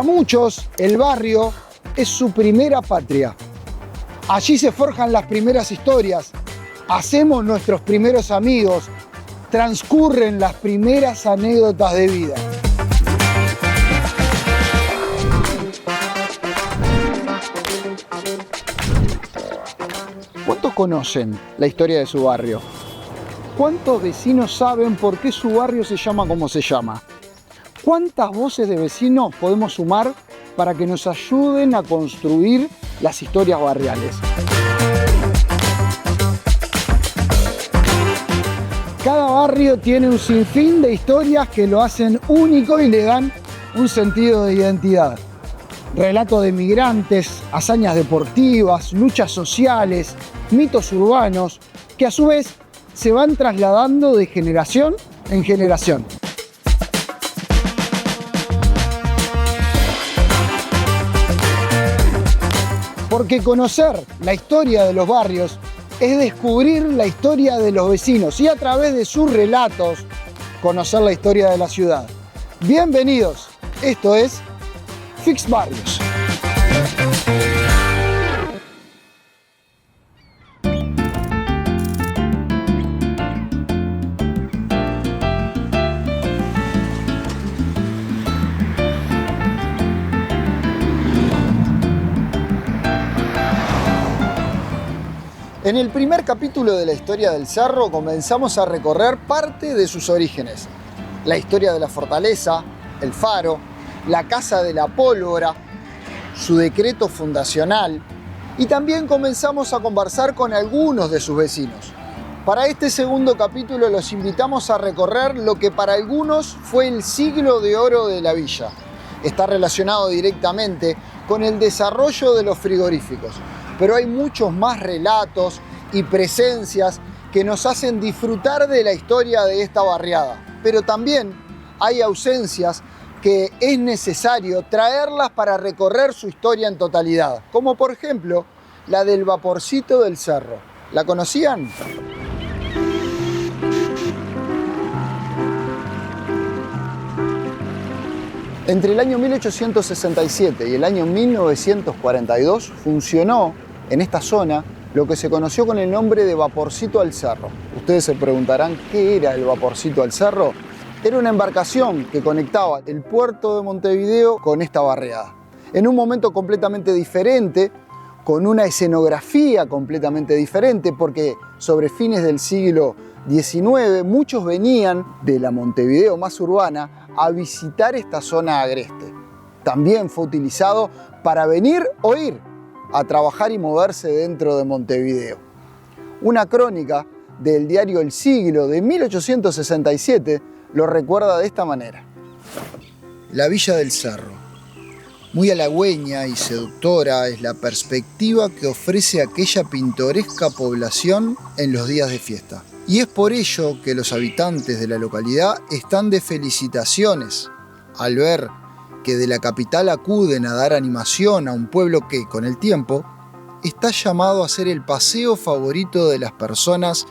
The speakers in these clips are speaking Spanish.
Para muchos, el barrio es su primera patria. Allí se forjan las primeras historias, hacemos nuestros primeros amigos, transcurren las primeras anécdotas de vida. ¿Cuántos conocen la historia de su barrio? ¿Cuántos vecinos saben por qué su barrio se llama como se llama? ¿Cuántas voces de vecinos podemos sumar para que nos ayuden a construir las historias barriales? Cada barrio tiene un sinfín de historias que lo hacen único y le dan un sentido de identidad. Relatos de migrantes, hazañas deportivas, luchas sociales, mitos urbanos, que a su vez se van trasladando de generación en generación. Porque conocer la historia de los barrios es descubrir la historia de los vecinos y a través de sus relatos conocer la historia de la ciudad. Bienvenidos, esto es Fix Barrios. En el primer capítulo de la historia del Cerro comenzamos a recorrer parte de sus orígenes. La historia de la fortaleza, el faro, la casa de la pólvora, su decreto fundacional y también comenzamos a conversar con algunos de sus vecinos. Para este segundo capítulo los invitamos a recorrer lo que para algunos fue el siglo de oro de la villa. Está relacionado directamente con el desarrollo de los frigoríficos. Pero hay muchos más relatos y presencias que nos hacen disfrutar de la historia de esta barriada. Pero también hay ausencias que es necesario traerlas para recorrer su historia en totalidad, como por ejemplo la del vaporcito del cerro. ¿La conocían? Entre el año 1867 y el año 1942 funcionó en esta zona lo que se conoció con el nombre de Vaporcito al Cerro. Ustedes se preguntarán qué era el Vaporcito al Cerro. Era una embarcación que conectaba el puerto de Montevideo con esta barriada. En un momento completamente diferente, con una escenografía completamente diferente, porque sobre fines del siglo XIX muchos venían de la Montevideo más urbana a visitar esta zona agreste. También fue utilizado para venir o ir a trabajar y moverse dentro de Montevideo. Una crónica del diario El Siglo de 1867 lo recuerda de esta manera. La Villa del Cerro. Muy halagüeña y seductora es la perspectiva que ofrece aquella pintoresca población en los días de fiesta. Y es por ello que los habitantes de la localidad están de felicitaciones al ver que de la capital acuden a dar animación a un pueblo que, con el tiempo, está llamado a ser el paseo favorito de las personas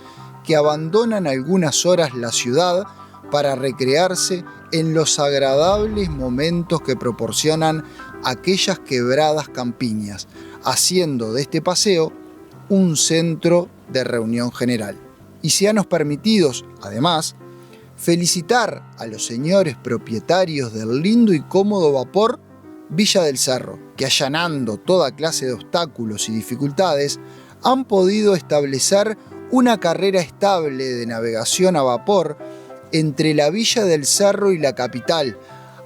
que abandonan algunas horas la ciudad para recrearse en los agradables momentos que proporcionan aquellas quebradas campiñas, haciendo de este paseo un centro de reunión general. Y seanos permitidos, además, felicitar a los señores propietarios del lindo y cómodo vapor Villa del Cerro, que allanando toda clase de obstáculos y dificultades, han podido establecer una carrera estable de navegación a vapor entre la Villa del Cerro y la capital,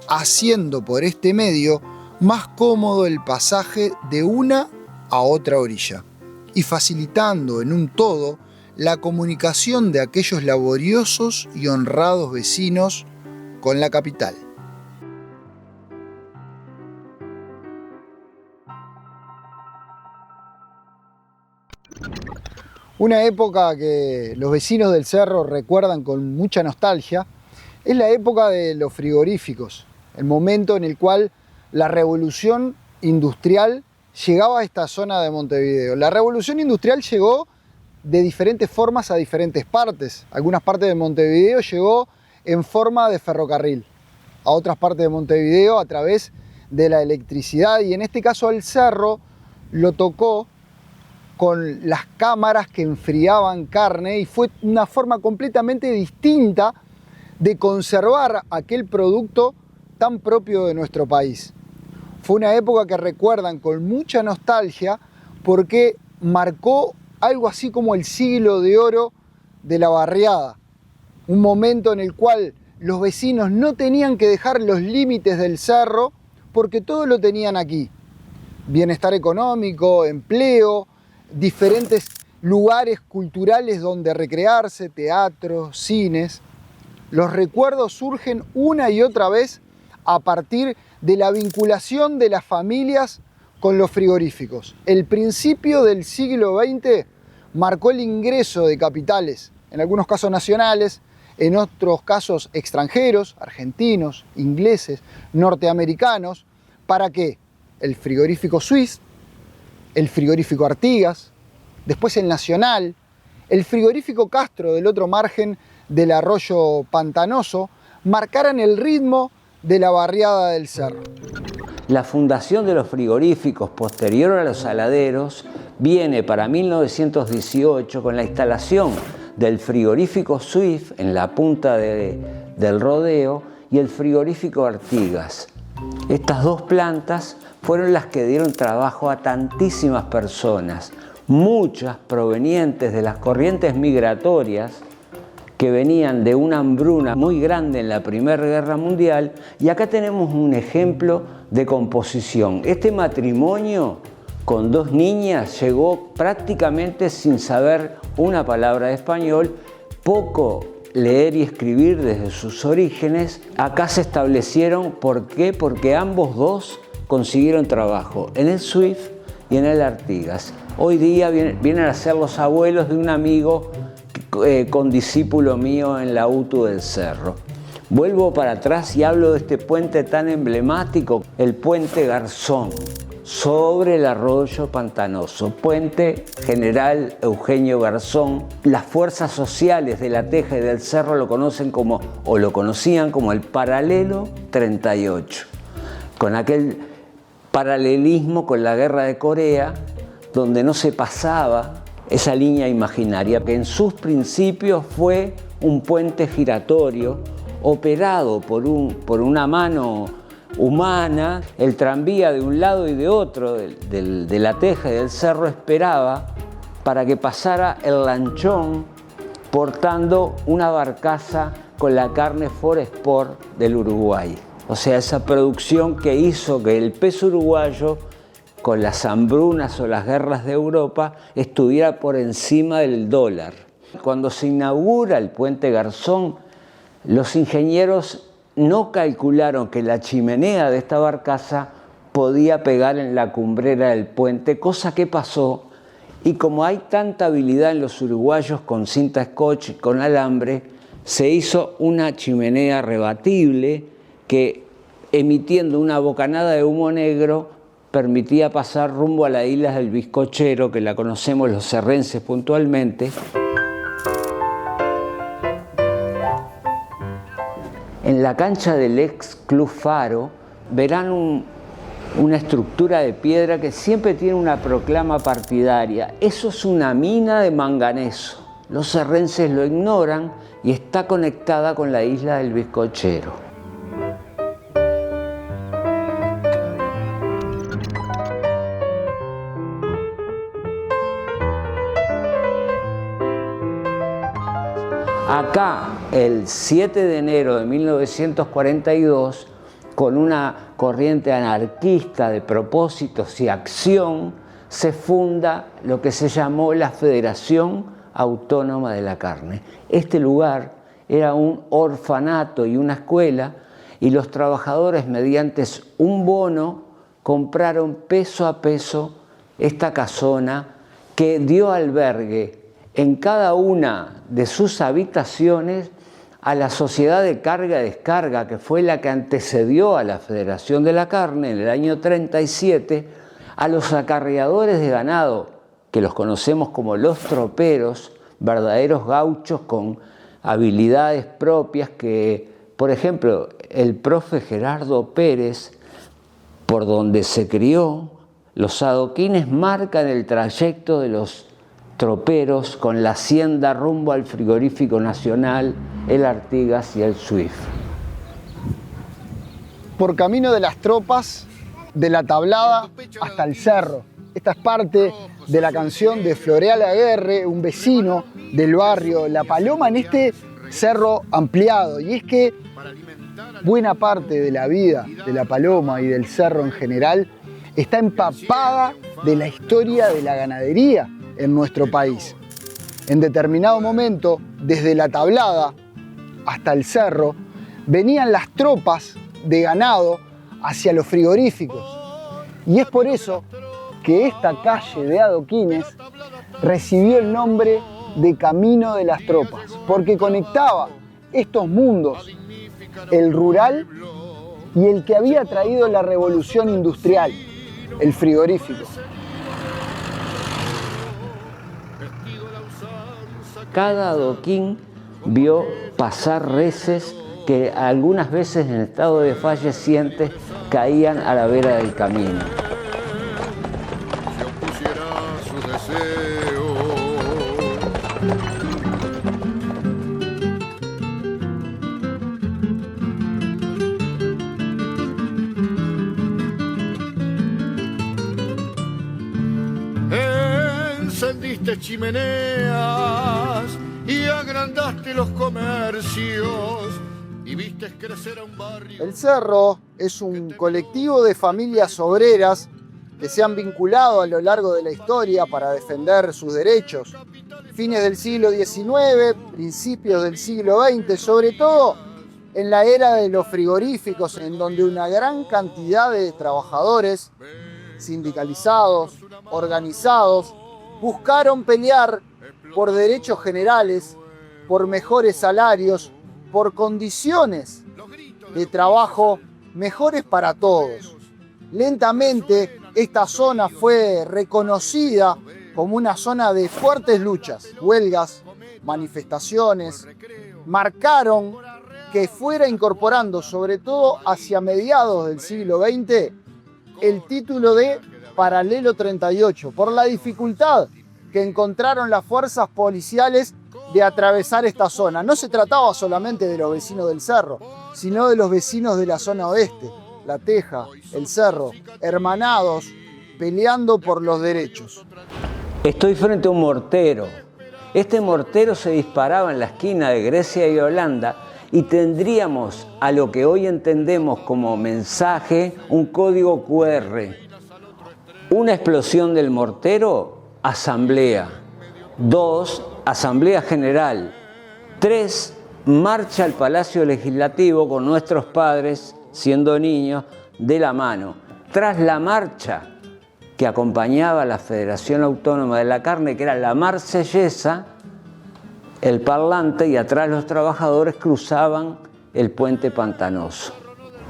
haciendo por este medio más cómodo el pasaje de una a otra orilla y facilitando en un todo la comunicación de aquellos laboriosos y honrados vecinos con la capital. Una época que los vecinos del Cerro recuerdan con mucha nostalgia es la época de los frigoríficos, el momento en el cual la revolución industrial llegaba a esta zona de Montevideo. La revolución industrial llegó de diferentes formas a diferentes partes. Algunas partes de Montevideo llegó en forma de ferrocarril, a otras partes de Montevideo a través de la electricidad, y en este caso al cerro lo tocó con las cámaras que enfriaban carne, y fue una forma completamente distinta de conservar aquel producto tan propio de nuestro país. Fue una época que recuerdan con mucha nostalgia porque marcó algo así como el siglo de oro de la barriada, un momento en el cual los vecinos no tenían que dejar los límites del cerro porque todo lo tenían aquí. Bienestar económico, empleo, diferentes lugares culturales donde recrearse, teatros, cines. Los recuerdos surgen una y otra vez a partir de la vinculación de las familias con los frigoríficos. El principio del siglo XX marcó el ingreso de capitales, en algunos casos nacionales, en otros casos extranjeros, argentinos, ingleses, norteamericanos. ¿Para qué? El frigorífico Suisse, el frigorífico Artigas, después el Nacional, el frigorífico Castro del otro margen del arroyo pantanoso, marcaran el ritmo de la barriada del cerro. La fundación de los frigoríficos posterior a los saladeros viene para 1918 con la instalación del frigorífico Suisse en la punta del Rodeo y el frigorífico Artigas. Estas dos plantas fueron las que dieron trabajo a tantísimas personas, muchas provenientes de las corrientes migratorias que venían de una hambruna muy grande en la Primera Guerra Mundial, y acá tenemos un ejemplo de composición. Este matrimonio con dos niñas llegó prácticamente sin saber una palabra de español, poco leer y escribir desde sus orígenes. Acá se establecieron, ¿por qué? Porque ambos dos consiguieron trabajo en el Suisse y en el Artigas. Hoy día vienen a ser los abuelos de un amigo condiscípulo mío en la UTU del Cerro. Vuelvo para atrás y hablo de este puente tan emblemático, el puente Garzón, sobre el arroyo pantanoso. Puente General Eugenio Garzón. Las fuerzas sociales de La Teja y del Cerro lo conocen como, o lo conocían como el Paralelo 38, con aquel paralelismo con la Guerra de Corea, donde no se pasaba esa línea imaginaria, que en sus principios fue un puente giratorio operado por una mano humana. El tranvía de un lado y de otro de La Teja y del Cerro esperaba para que pasara el lanchón portando una barcaza con la carne Foresport del Uruguay. O sea, esa producción que hizo que el peso uruguayo, con las hambrunas o las guerras de Europa, estuviera por encima del dólar. Cuando se inaugura el puente Garzón, los ingenieros no calcularon que la chimenea de esta barcaza podía pegar en la cumbrera del puente, cosa que pasó, y como hay tanta habilidad en los uruguayos con cinta scotch y con alambre, se hizo una chimenea rebatible que, emitiendo una bocanada de humo negro, permitía pasar rumbo a las islas del Bizcochero, que la conocemos los serrenses puntualmente. En la cancha del ex Club Faro verán una estructura de piedra que siempre tiene una proclama partidaria. Eso es una mina de manganeso. Los serrenses lo ignoran y está conectada con la isla del Bizcochero. Acá, el 7 de enero de 1942, con una corriente anarquista de propósitos y acción, se funda lo que se llamó la Federación Autónoma de la Carne. Este lugar era un orfanato y una escuela, y los trabajadores, mediante un bono, compraron peso a peso esta casona que dio albergue en cada una de sus habitaciones a la Sociedad de Carga y Descarga, que fue la que antecedió a la Federación de la Carne en el año 37, a los acarreadores de ganado, que los conocemos como los troperos, verdaderos gauchos con habilidades propias que, por ejemplo, el profe Gerardo Pérez por donde se crió, los adoquines marcan el trayecto de los troperos con la hacienda rumbo al frigorífico nacional, el Artigas y el Swift. Por camino de las tropas, de la tablada hasta el cerro. Esta es parte de la canción de Floreal Aguerre, un vecino del barrio La Paloma, en este cerro ampliado. Y es que buena parte de la vida de La Paloma y del cerro en general está empapada de la historia de la ganadería en nuestro país. En determinado momento, desde la tablada hasta el cerro, venían las tropas de ganado hacia los frigoríficos. Y es por eso que esta calle de adoquines recibió el nombre de Camino de las Tropas, porque conectaba estos mundos, el rural y el que había traído la revolución industrial, el frigorífico. Cada adoquín vio pasar reses que algunas veces en estado desfallecientes caían a la vera del camino. Encendiste chimeneas y agrandaste los comercios y viste crecer a un barrio. El Cerro es un colectivo de familias obreras que se han vinculado a lo largo de la historia para defender sus derechos. Fines del siglo XIX, principios del siglo XX, sobre todo en la era de los frigoríficos, en donde una gran cantidad de trabajadores sindicalizados, organizados, buscaron pelear por derechos generales, por mejores salarios, por condiciones de trabajo mejores para todos. Lentamente, esta zona fue reconocida como una zona de fuertes luchas, huelgas, manifestaciones, marcaron que fuera incorporando, sobre todo hacia mediados del siglo XX, el título de Paralelo 38, por la dificultad que encontraron las fuerzas policiales de atravesar esta zona. No se trataba solamente de los vecinos del Cerro, sino de los vecinos de la zona oeste, La Teja, el Cerro, hermanados, peleando por los derechos. Estoy frente a un mortero. Este mortero se disparaba en la esquina de Grecia y Holanda y tendríamos a lo que hoy entendemos como mensaje un código QR. Una explosión del mortero, asamblea. 2, asamblea general. 3, marcha al Palacio Legislativo con nuestros padres, siendo niños, de la mano. Tras la marcha que acompañaba a la Federación Autónoma de la Carne, que era la Marsellesa, el parlante, y atrás los trabajadores cruzaban el puente pantanoso.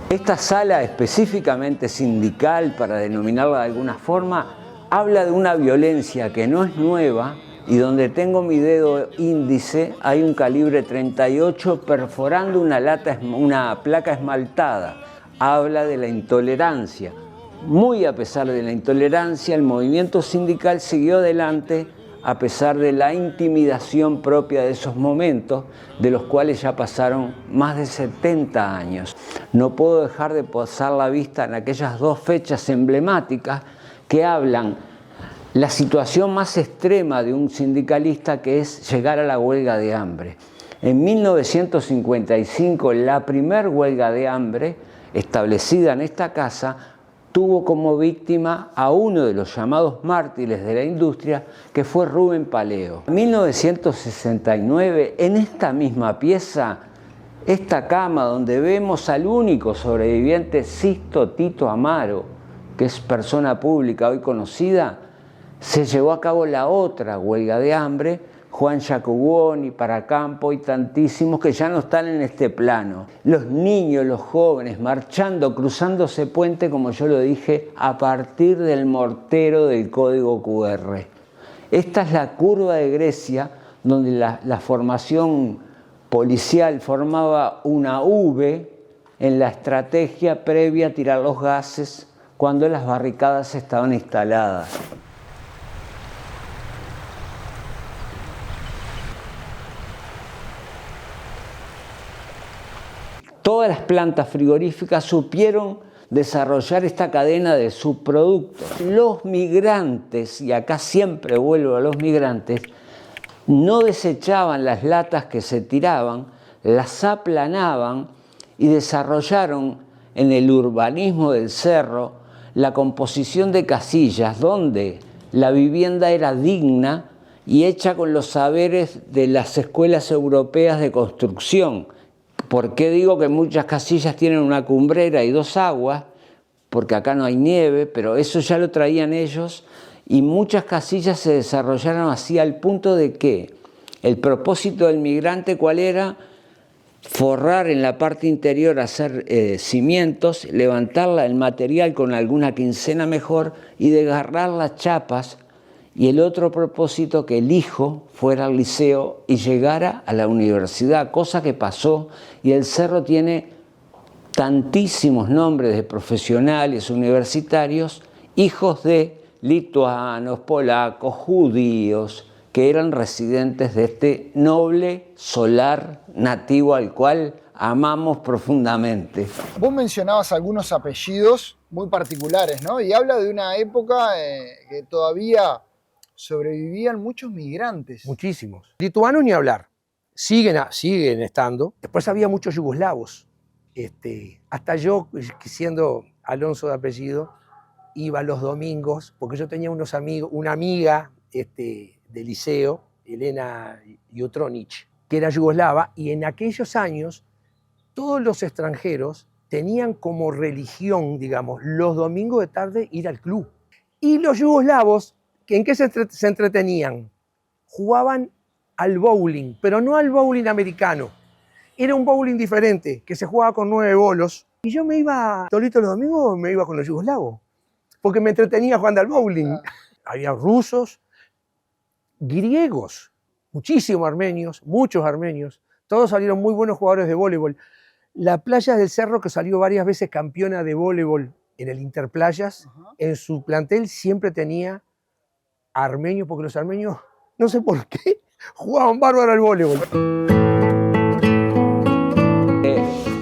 Esta sala específicamente sindical, para denominarla de alguna forma, habla de una violencia que no es nueva y donde tengo mi dedo índice hay un calibre 38 perforando una placa esmaltada. Habla de la intolerancia. Muy a pesar de la intolerancia, el movimiento sindical siguió adelante a pesar de la intimidación propia de esos momentos, de los cuales ya pasaron más de 70 años. No puedo dejar de posar la vista en aquellas dos fechas emblemáticas que hablan la situación más extrema de un sindicalista, que es llegar a la huelga de hambre. En 1955, la primer huelga de hambre establecida en esta casa tuvo como víctima a uno de los llamados mártires de la industria, que fue Rubén Paleo. En 1969, en esta misma pieza, esta cama donde vemos al único sobreviviente, Sisto Tito Amaro, que es persona pública hoy conocida, se llevó a cabo la otra huelga de hambre, Juan Jacoboni, Paracampo y tantísimos que ya no están en este plano. Los niños, los jóvenes, marchando, cruzando ese puente, como yo lo dije, a partir del mortero del código QR. Esta es la curva de Grecia, donde la formación policial formaba una V en la estrategia previa a tirar los gases cuando las barricadas estaban instaladas. Todas las plantas frigoríficas supieron desarrollar esta cadena de subproductos. Los migrantes, y acá siempre vuelvo a los migrantes, no desechaban las latas que se tiraban, las aplanaban y desarrollaron en el urbanismo del cerro la composición de casillas donde la vivienda era digna y hecha con los saberes de las escuelas europeas de construcción. ¿Por qué digo que muchas casillas tienen una cumbrera y dos aguas? Porque acá no hay nieve, pero eso ya lo traían ellos, y muchas casillas se desarrollaron así al punto de que el propósito del migrante, ¿cuál era? Forrar en la parte interior, hacer cimientos, levantar el material con alguna quincena mejor y desgarrar las chapas. Y el otro propósito, que el hijo fuera al liceo y llegara a la universidad, cosa que pasó, y el cerro tiene tantísimos nombres de profesionales universitarios, hijos de lituanos, polacos, judíos, que eran residentes de este noble solar nativo al cual amamos profundamente. Vos mencionabas algunos apellidos muy particulares, ¿no? Y habla de una época que todavía sobrevivían muchos migrantes. Muchísimos. Lituanos ni hablar. Siguen estando. Después había muchos yugoslavos. Hasta yo, siendo Alonso de apellido, iba los domingos, porque yo tenía unos amigos, una amiga de liceo, Elena Jutronic, que era yugoslava, y en aquellos años todos los extranjeros tenían como religión, digamos, los domingos de tarde ir al club. Y los yugoslavos, ¿en qué se entretenían? Jugaban al bowling, pero no al bowling americano. Era un bowling diferente, que se jugaba con 9 bolos. Y yo me iba, solito los domingos, me iba con los yugoslavos, porque me entretenía jugando al bowling. Había rusos, griegos, muchísimos armenios, muchos armenios. Todos salieron muy buenos jugadores de voleibol. La Playa del Cerro, que salió varias veces campeona de voleibol en el Interplayas, en su plantel siempre tenía armenios, porque los armenios, no sé por qué, jugaban bárbaro al voleibol.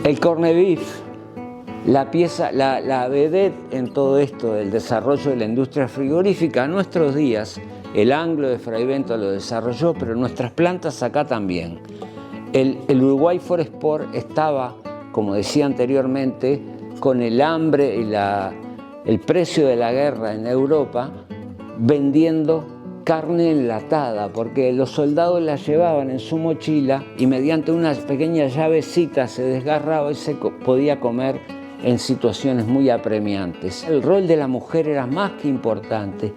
El corned beef, la pieza, la vedette en todo esto del desarrollo de la industria frigorífica, a nuestros días, el Anglo de Fraivento lo desarrolló, pero nuestras plantas acá también. El Uruguay Foresport estaba, como decía anteriormente, con el hambre y el precio de la guerra en Europa, vendiendo carne enlatada, porque los soldados la llevaban en su mochila y mediante una pequeña llavecita se desgarraba y se podía comer en situaciones muy apremiantes. El rol de la mujer era más que importante.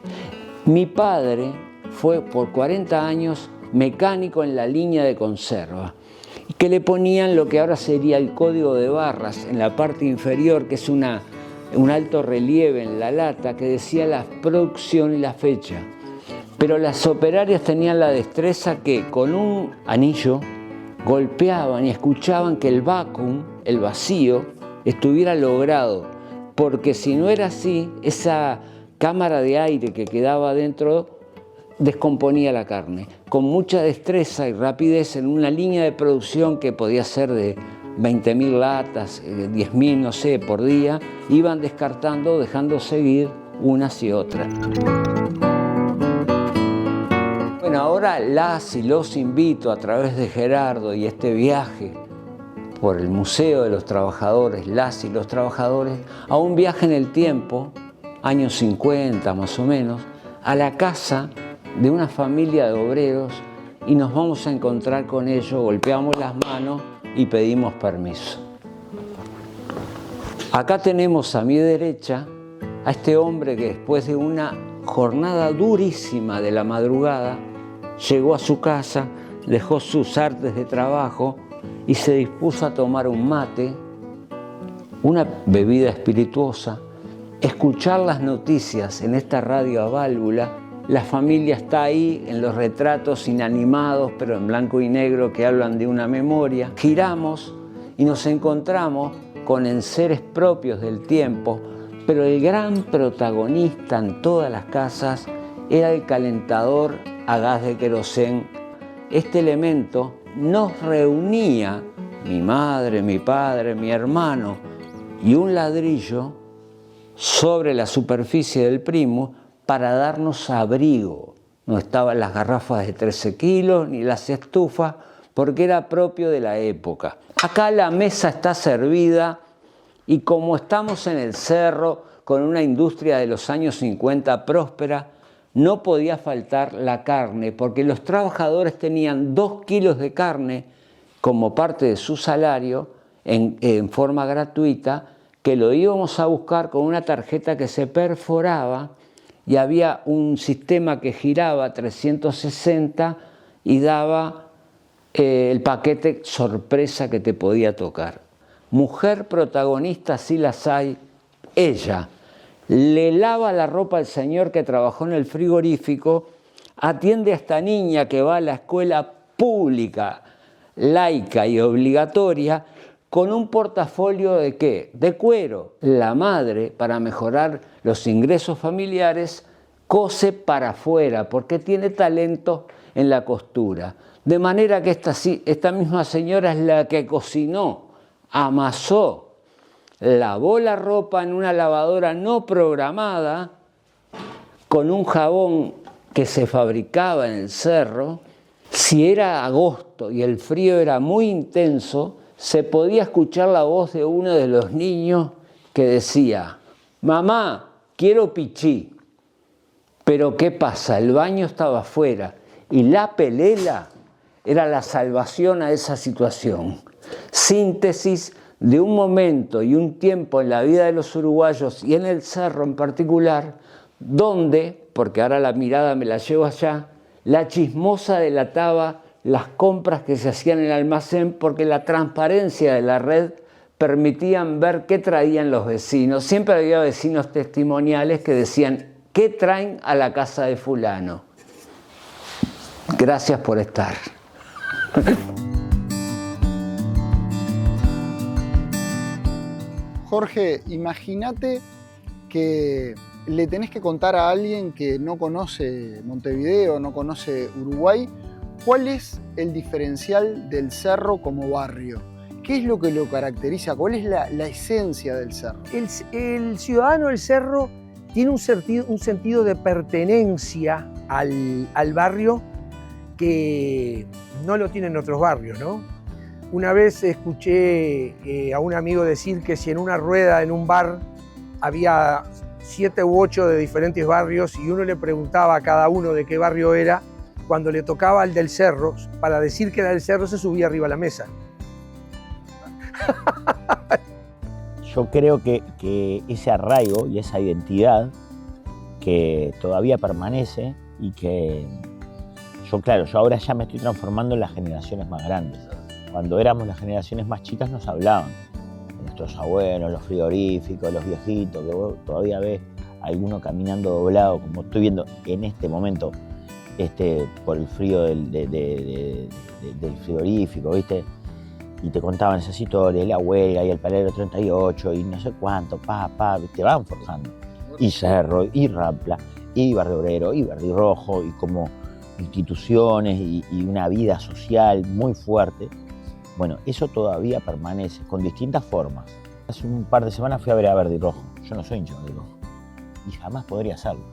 Mi padre fue por 40 años mecánico en la línea de conserva, que le ponían lo que ahora sería el código de barras en la parte inferior, que es un alto relieve en la lata que decía la producción y la fecha. Pero las operarias tenían la destreza que con un anillo golpeaban y escuchaban que el vacuum, el vacío, estuviera logrado, porque si no era así, esa cámara de aire que quedaba dentro descomponía la carne. Con mucha destreza y rapidez en una línea de producción que podía ser de 20.000 latas, 10.000, no sé, por día, iban descartando, dejando seguir unas y otras. Bueno, ahora las y los invito a través de Gerardo y este viaje por el Museo de los Trabajadores, las y los trabajadores, a un viaje en el tiempo, años 50 más o menos, a la casa de una familia de obreros, y nos vamos a encontrar con ellos, golpeamos las manos y pedimos permiso. Acá tenemos a mi derecha a este hombre que después de una jornada durísima de la madrugada llegó a su casa, dejó sus artes de trabajo y se dispuso a tomar un mate, una bebida espirituosa, escuchar las noticias en esta radio a válvula. La familia está ahí en los retratos inanimados, pero en blanco y negro, que hablan de una memoria. Giramos y nos encontramos con enseres propios del tiempo, Pero el gran protagonista en todas las casas era el calentador a gas de querosén. Este elemento nos reunía, mi madre, mi padre, mi hermano, y un ladrillo sobre la superficie del primus para darnos abrigo. No estaban las garrafas de 13 kilos ni las estufas, porque era propio de la época. Acá la mesa está servida y como estamos en el cerro con una industria de los años 50 próspera, no podía faltar la carne, porque los trabajadores tenían 2 kilos de carne como parte de su salario en forma gratuita, que lo íbamos a buscar con una tarjeta que se perforaba y había un sistema que giraba 360 y daba el paquete sorpresa que te podía tocar. Mujer protagonista, sí las hay, ella le lava la ropa al señor que trabajó en el frigorífico, atiende a esta niña que va a la escuela pública, laica y obligatoria, con un portafolio de ¿qué? De cuero. La madre, para mejorar los ingresos familiares, cose para afuera porque tiene talento en la costura. De manera que esta misma señora es la que cocinó, amasó, lavó la ropa en una lavadora no programada con un jabón que se fabricaba en el cerro. Si era agosto y el frío era muy intenso, se podía escuchar la voz de uno de los niños que decía: mamá, quiero pichí. Pero ¿qué pasa? El baño estaba afuera y la pelela era la salvación a esa situación. Síntesis de un momento y un tiempo en la vida de los uruguayos y en el cerro en particular, donde, porque ahora la mirada me la llevo allá, la chismosa delataba las compras que se hacían en el almacén porque la transparencia de la red permitían ver qué traían los vecinos. Siempre había vecinos testimoniales que decían: ¿qué traen a la casa de fulano? Gracias por estar. Jorge, imagínate que le tenés que contar a alguien que no conoce Montevideo, no conoce Uruguay, ¿cuál es el diferencial del cerro como barrio? ¿Qué es lo que lo caracteriza? ¿Cuál es la esencia del cerro? El ciudadano del cerro tiene un sentido de pertenencia al barrio que no lo tienen otros barrios, ¿no? Una vez escuché a un amigo decir que si en una rueda, en un bar, había 7 u 8 de diferentes barrios y uno le preguntaba a cada uno de qué barrio era, cuando le tocaba al del cerro, para decir que era del cerro se subía arriba a la mesa. Yo creo que ese arraigo y esa identidad que todavía permanece y que yo ahora ya me estoy transformando en las generaciones más grandes. Cuando éramos las generaciones más chicas nos hablaban de nuestros abuelos, los frigoríficos, los viejitos, que vos todavía ves a alguno caminando doblado, como estoy viendo en este momento, por el frío del frigorífico, ¿viste? Y te contaban esas historias, y la huelga, y el palero 38, y no sé cuánto, te van forjando. Y Cerro, y Rampla, y Barrio Obrero, y Verde y Rojo, y como instituciones, y una vida social muy fuerte. Bueno, eso todavía permanece, con distintas formas. Hace un par de semanas fui a ver a Verde y Rojo. Yo no soy hincha de Verde y Rojo. Y jamás podría hacerlo,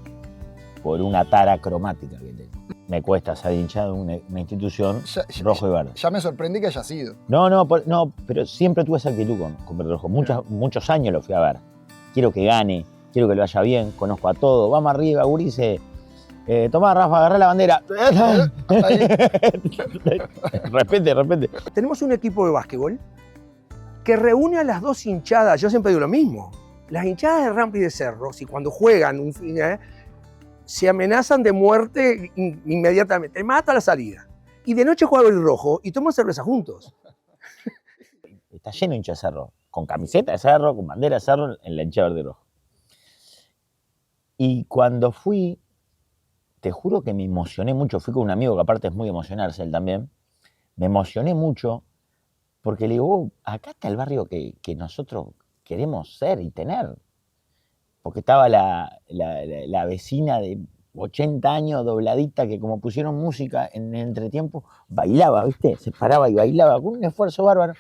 por una tara cromática que tengo. Me cuesta ser hincha de una institución rojo y verde. Ya me sorprendí que haya sido. No, pero siempre tuve esa actitud con Verde y Rojo. Muchos años lo fui a ver. Quiero que gane, quiero que le vaya bien, conozco a todos. Vamos arriba, gurises. Tomá, Rafa, agarrá la bandera. Repente. Tenemos un equipo de básquetbol que reúne a las dos hinchadas. Yo siempre digo lo mismo. Las hinchadas de Rampla y de Cerro, si cuando juegan se amenazan de muerte inmediatamente. Te mata a la salida. Y de noche juega Verde y Rojo y toman cerveza juntos. Está lleno de hinchas de Cerro, con camiseta de Cerro, con bandera de Cerro en la hinchada Verde y Rojo. Y cuando fui, te juro que me emocioné mucho. Fui con un amigo que aparte es muy emocionarse él también. Me emocioné mucho porque le digo, acá está el barrio que nosotros queremos ser y tener. porque estaba la vecina de 80 años dobladita que como pusieron música en el entretiempo, bailaba, ¿viste? Se paraba y bailaba con un esfuerzo bárbaro.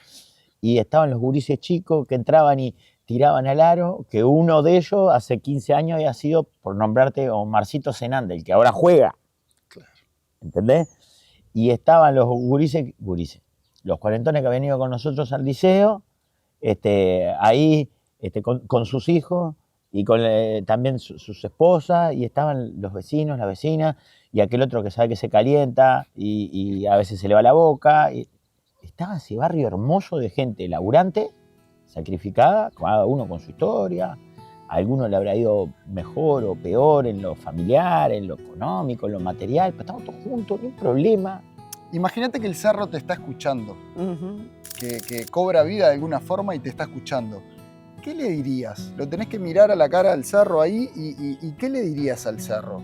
Y estaban los gurises chicos que entraban y tiraban al aro, que uno de ellos hace 15 años había sido, por nombrarte, Omarcito Senande, el que ahora juega. Claro. ¿Entendés? Y estaban los gurises, los cuarentones que han venido con nosotros al liceo, ahí con sus hijos y con también sus esposas, y estaban los vecinos, la vecina, y aquel otro que sabe que se calienta y a veces se le va la boca. Estaba ese barrio hermoso de gente laburante, sacrificada, cada uno con su historia. A alguno le habrá ido mejor o peor en lo familiar, en lo económico, en lo material, pero estamos todos juntos, no hay problema. Imagínate que el cerro te está escuchando, que cobra vida de alguna forma y te está escuchando. ¿Qué le dirías? Lo tenés que mirar a la cara del cerro ahí y ¿qué le dirías al cerro?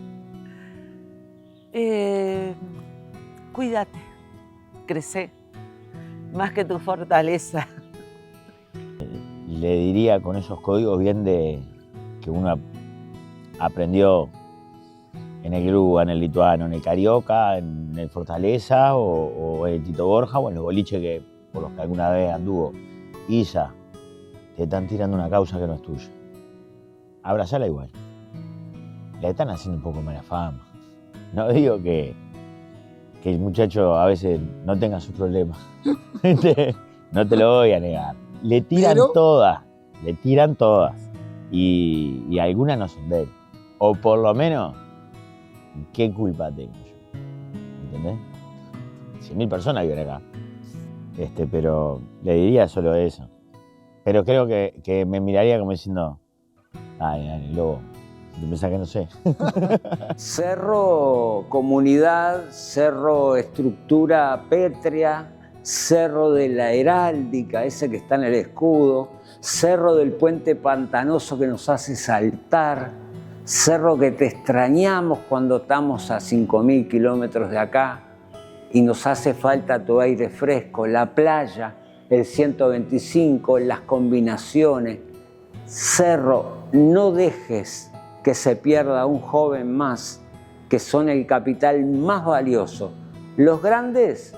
Cuídate, crece, más que tu fortaleza. Le diría con esos códigos bien que uno aprendió en el Grúa, en el Lituano, en el Carioca, en el Fortaleza o en el Tito Borja o en los boliches por los que alguna vez anduvo. Isa, te están tirando una causa que no es tuya. Abrazala igual. Le están haciendo un poco mala fama. No digo que el muchacho a veces no tenga sus problemas. No te lo voy a negar. Le tiran todas. Y algunas no son de él. O por lo menos, ¿qué culpa tengo yo? ¿Entendés? 100.000 personas viven acá. Pero le diría solo eso. Pero creo que me miraría como diciendo, ay, lobo, ¿te pensás que no sé? Cerro comunidad, cerro estructura pétrea, cerro de la heráldica, ese que está en el escudo, cerro del puente pantanoso que nos hace saltar, cerro que te extrañamos cuando estamos a 5.000 kilómetros de acá y nos hace falta tu aire fresco, la playa, el 125, las combinaciones. Cerro, no dejes que se pierda un joven más, que son el capital más valioso. Los grandes,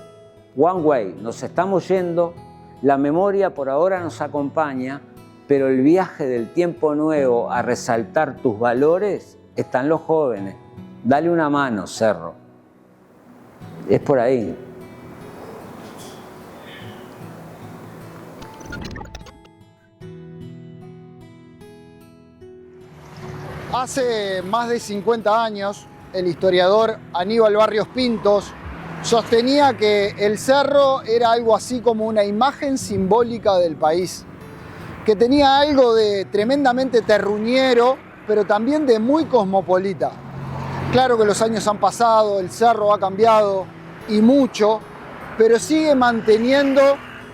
one way, nos estamos yendo, la memoria por ahora nos acompaña, pero el viaje del tiempo nuevo a resaltar tus valores están los jóvenes. Dale una mano, Cerro. Es por ahí. Hace más de 50 años, el historiador Aníbal Barrios Pintos sostenía que el cerro era algo así como una imagen simbólica del país, que tenía algo de tremendamente terruñero, pero también de muy cosmopolita. Claro que los años han pasado, el cerro ha cambiado y mucho, pero sigue manteniendo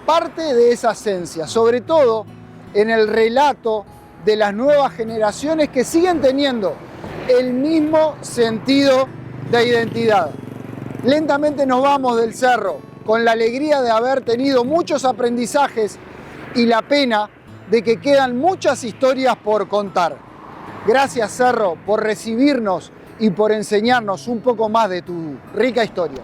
parte de esa esencia, sobre todo en el relato de las nuevas generaciones que siguen teniendo el mismo sentido de identidad. Lentamente nos vamos del cerro, con la alegría de haber tenido muchos aprendizajes y la pena de que quedan muchas historias por contar. Gracias, Cerro, por recibirnos y por enseñarnos un poco más de tu rica historia.